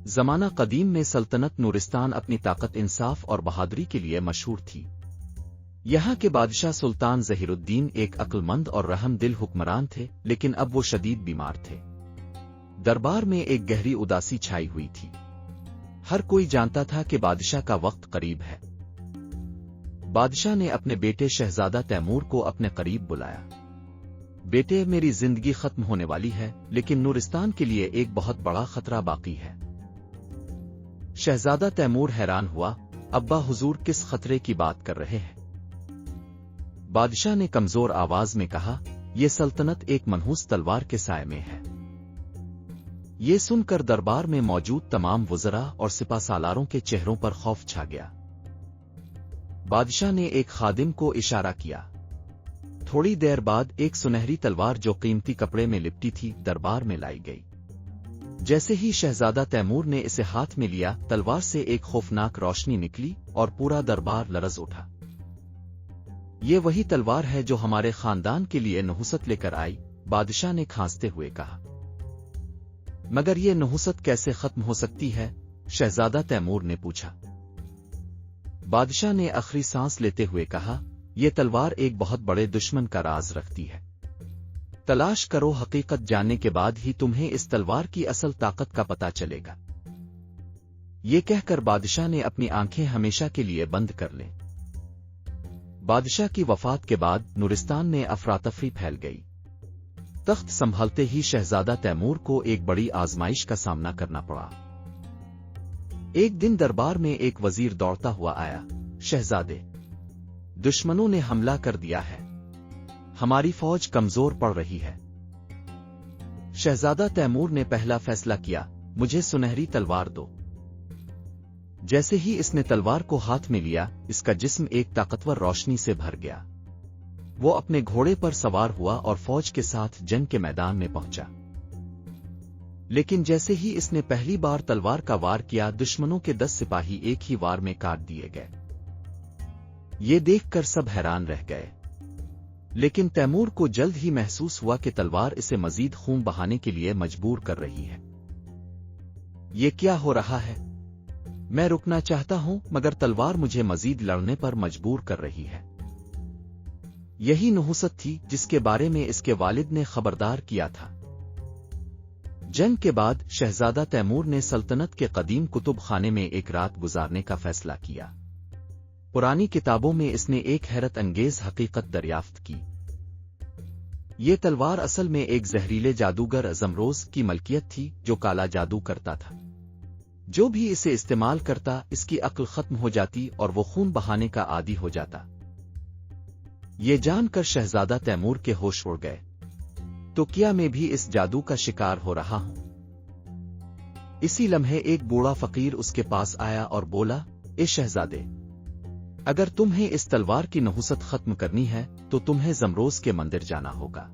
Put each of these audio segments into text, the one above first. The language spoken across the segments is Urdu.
زمانہ قدیم میں سلطنت نورستان اپنی طاقت، انصاف اور بہادری کے لیے مشہور تھی۔ یہاں کے بادشاہ سلطان ظہیر الدین ایک عقل مند اور رحم دل حکمران تھے، لیکن اب وہ شدید بیمار تھے۔ دربار میں ایک گہری اداسی چھائی ہوئی تھی۔ ہر کوئی جانتا تھا کہ بادشاہ کا وقت قریب ہے۔ بادشاہ نے اپنے بیٹے شہزادہ تیمور کو اپنے قریب بلایا۔ بیٹے، میری زندگی ختم ہونے والی ہے، لیکن نورستان کے لیے ایک بہت بڑا خطرہ باقی ہے۔ شہزادہ تیمور حیران ہوا، ابا حضور کس خطرے کی بات کر رہے ہیں؟ بادشاہ نے کمزور آواز میں کہا، یہ سلطنت ایک منحوس تلوار کے سائے میں ہے۔ یہ سن کر دربار میں موجود تمام وزراء اور سپہ سالاروں کے چہروں پر خوف چھا گیا۔ بادشاہ نے ایک خادم کو اشارہ کیا۔ تھوڑی دیر بعد ایک سنہری تلوار جو قیمتی کپڑے میں لپٹی تھی دربار میں لائی گئی۔ جیسے ہی شہزادہ تیمور نے اسے ہاتھ میں لیا، تلوار سے ایک خوفناک روشنی نکلی اور پورا دربار لرز اٹھا۔ یہ وہی تلوار ہے جو ہمارے خاندان کے لیے نحوست لے کر آئی، بادشاہ نے کھانستے ہوئے کہا۔ مگر یہ نحوست کیسے ختم ہو سکتی ہے؟ شہزادہ تیمور نے پوچھا۔ بادشاہ نے آخری سانس لیتے ہوئے کہا، یہ تلوار ایک بہت بڑے دشمن کا راز رکھتی ہے۔ تلاش کرو، حقیقت جاننے کے بعد ہی تمہیں اس تلوار کی اصل طاقت کا پتہ چلے گا۔ یہ کہہ کر بادشاہ نے اپنی آنکھیں ہمیشہ کے لیے بند کر لیں۔ بادشاہ کی وفات کے بعد نورستان میں افراتفری پھیل گئی۔ تخت سنبھالتے ہی شہزادہ تیمور کو ایک بڑی آزمائش کا سامنا کرنا پڑا۔ ایک دن دربار میں ایک وزیر دوڑتا ہوا آیا، شہزادے، دشمنوں نے حملہ کر دیا ہے، ہماری فوج کمزور پڑ رہی ہے۔ شہزادہ تیمور نے پہلا فیصلہ کیا، مجھے سنہری تلوار دو۔ جیسے ہی اس نے تلوار کو ہاتھ میں لیا، اس کا جسم ایک طاقتور روشنی سے بھر گیا۔ وہ اپنے گھوڑے پر سوار ہوا اور فوج کے ساتھ جنگ کے میدان میں پہنچا۔ لیکن جیسے ہی اس نے پہلی بار تلوار کا وار کیا، دشمنوں کے 10 سپاہی ایک ہی وار میں کاٹ دیے گئے۔ یہ دیکھ کر سب حیران رہ گئے۔ لیکن تیمور کو جلد ہی محسوس ہوا کہ تلوار اسے مزید خون بہانے کے لیے مجبور کر رہی ہے۔ یہ کیا ہو رہا ہے؟ میں رکنا چاہتا ہوں، مگر تلوار مجھے مزید لڑنے پر مجبور کر رہی ہے۔ یہی نحوست تھی جس کے بارے میں اس کے والد نے خبردار کیا تھا۔ جنگ کے بعد شہزادہ تیمور نے سلطنت کے قدیم کتب خانے میں ایک رات گزارنے کا فیصلہ کیا۔ پرانی کتابوں میں اس نے ایک حیرت انگیز حقیقت دریافت کی۔ یہ تلوار اصل میں ایک زہریلے جادوگر زمروز کی ملکیت تھی جو کالا جادو کرتا تھا۔ جو بھی اسے استعمال کرتا، اس کی عقل ختم ہو جاتی اور وہ خون بہانے کا عادی ہو جاتا۔ یہ جان کر شہزادہ تیمور کے ہوش اڑ گئے۔ تو کیا میں بھی اس جادو کا شکار ہو رہا ہوں؟ اسی لمحے ایک بوڑھا فقیر اس کے پاس آیا اور بولا، اے شہزادے، اگر تمہیں اس تلوار کی نحوست ختم کرنی ہے تو تمہیں زمروز کے مندر جانا ہوگا۔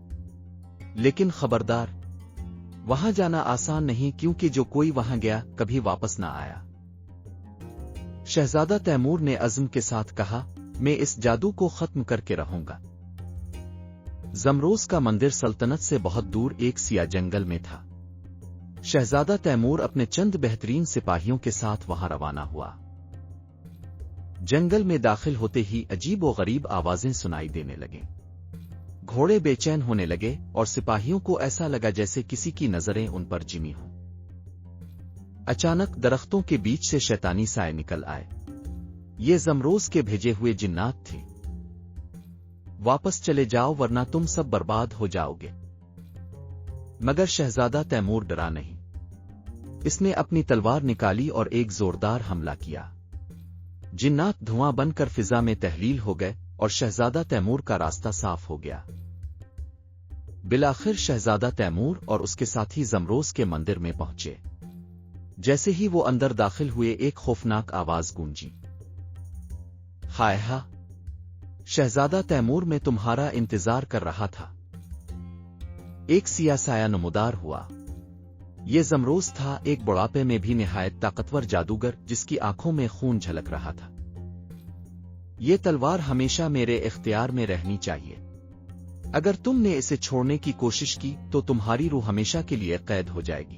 لیکن خبردار، وہاں جانا آسان نہیں، کیونکہ جو کوئی وہاں گیا کبھی واپس نہ آیا۔ شہزادہ تیمور نے عزم کے ساتھ کہا، میں اس جادو کو ختم کر کے رہوں گا۔ زمروز کا مندر سلطنت سے بہت دور ایک سیاہ جنگل میں تھا۔ شہزادہ تیمور اپنے چند بہترین سپاہیوں کے ساتھ وہاں روانہ ہوا۔ جنگل میں داخل ہوتے ہی عجیب و غریب آوازیں سنائی دینے لگیں۔ گھوڑے بے چین ہونے لگے اور سپاہیوں کو ایسا لگا جیسے کسی کی نظریں ان پر جمی ہوں۔ اچانک درختوں کے بیچ سے شیطانی سائے نکل آئے۔ یہ زمروز کے بھیجے ہوئے جنات تھے۔ واپس چلے جاؤ ورنہ تم سب برباد ہو جاؤ گے۔ مگر شہزادہ تیمور ڈرا نہیں۔ اس نے اپنی تلوار نکالی اور ایک زوردار حملہ کیا۔ جنات دھواں بن کر فضا میں تحلیل ہو گئے اور شہزادہ تیمور کا راستہ صاف ہو گیا۔ بالآخر شہزادہ تیمور اور اس کے ساتھی زمروز کے مندر میں پہنچے۔ جیسے ہی وہ اندر داخل ہوئے، ایک خوفناک آواز گونجی، ہائے ہا، شہزادہ تیمور، میں تمہارا انتظار کر رہا تھا۔ ایک سیاہ سایہ نمودار ہوا۔ یہ زمروز تھا، ایک بڑھاپے میں بھی نہایت طاقتور جادوگر جس کی آنکھوں میں خون جھلک رہا تھا۔ یہ تلوار ہمیشہ میرے اختیار میں رہنی چاہیے۔ اگر تم نے اسے چھوڑنے کی کوشش کی تو تمہاری روح ہمیشہ کے لیے قید ہو جائے گی۔